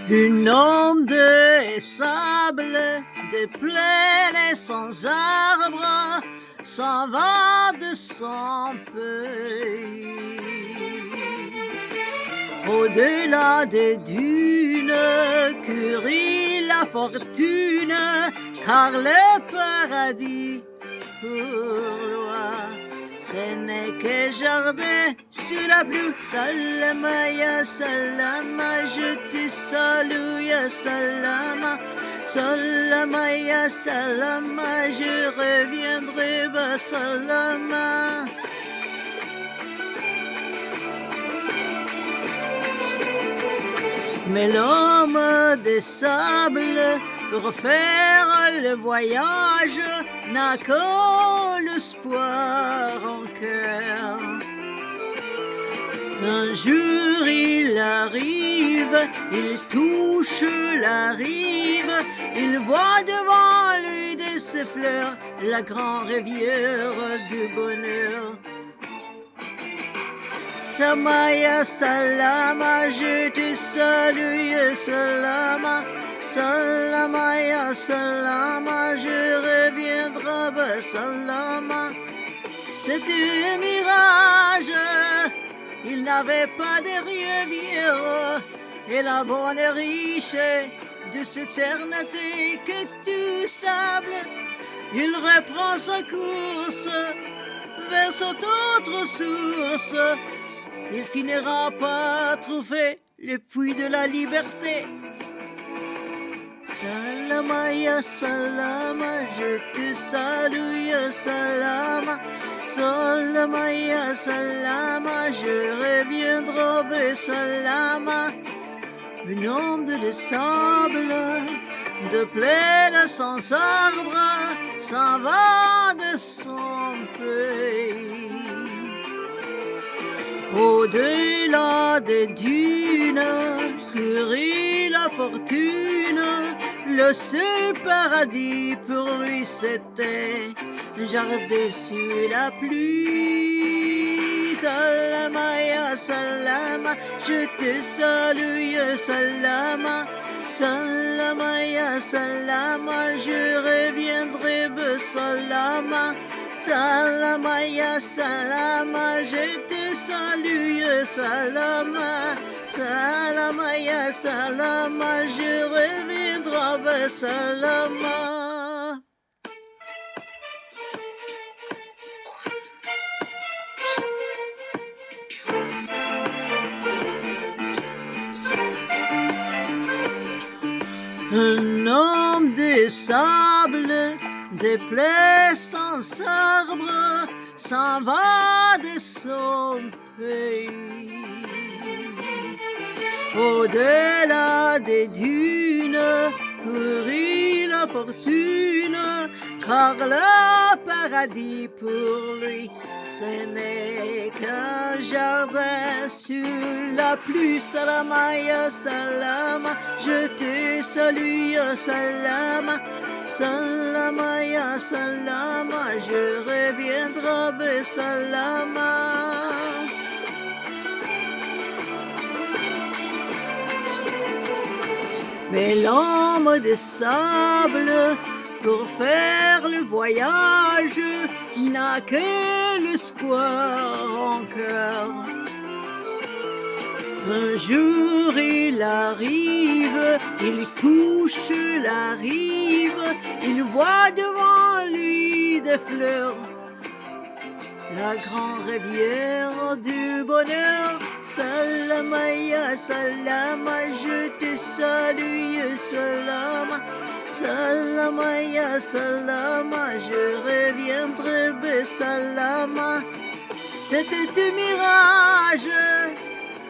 Une onde de sable, des plaines et sans arbres, s'en va de son pays. Au-delà des dunes, curie la fortune, car le paradis pour loi, ce n'est que jardin sur la pluie. Salama ya salama, je te salue ya salama. Salama ya salama, je reviendrai ba salama. Mais l'homme des sables, pour faire le voyage, n'a que l'espoir en cœur. Un jour il arrive, il touche la rive, il voit devant lui de ses fleurs la grande rivière du bonheur. Samaya salama, je te salue salama. Salama ya salama, je reviendrai ba salama. C'était un mirage, il n'avait pas de rivière, et la bonne riche de cette éternité que tu sable, il reprend sa course vers cette autre source. Il finira par trouver le puits de la liberté. Salama ya salama, je te salue ya salama. Salama ya salama, je reviendrai be salama. Une onde de sable, de plaine sans arbre, s'en va de son pays. Au-delà des dunes, curie la fortune, le seul paradis pour lui c'était jardin sur la pluie. Salama ya salama, je te salue ya salama. Salama ya salama, je reviendrai be salama. Salama ya salama, je te salue salama. Salama ya salama, je reviendrai be salama. Un homme des sables, des plaies sans arbre, s'en va de son pays. Au-delà des dunes, courit la fortune, car le paradis pour lui, ce n'est qu'un jardin sur la pluie. Salama ya salama, je te salue ya salama. Salama ya salama, je reviendrai be salama. Mais l'homme de sable, pour faire le voyage, n'a que l'espoir en cœur. Un jour il arrive, il touche la rive, il voit devant lui des fleurs, la grande rivière du bonheur. Salama ya salama, je te salue salama. Salama ya salama, je reviendrai be salama. C'était un mirage,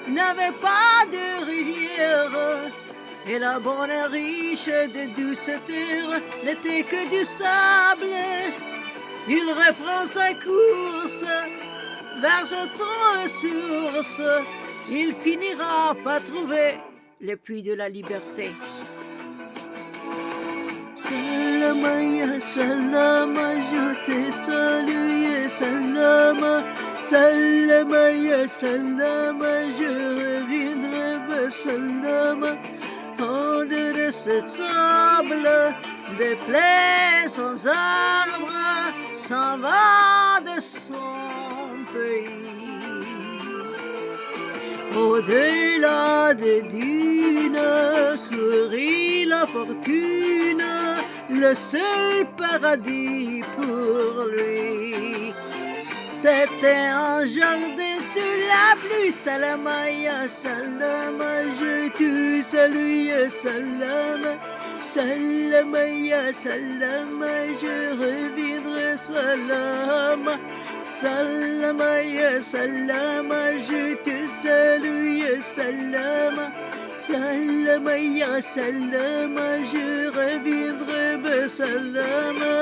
n'avait pas de rivière, et la bonne riche de douce terre n'était que du sable. Il reprend sa course vers cette source, il finira par trouver le puits de la liberté. Salama ya salama, je te salue salama. Salama ya salama, je reviendrai be salama. au-delà de ce sable, des plaies sans arbre, s'en va de son pays. Au-delà des dunes, courit la fortune, le seul paradis pour lui. C'était un jardin sous la pluie, Salamaya, Salama, je te salue, Salama, Salamaya, Salama, je reviendrai, Salama, Salamaya, Salama, je te salue, Salama, Salamaya, Salama, je reviendrai, Salama.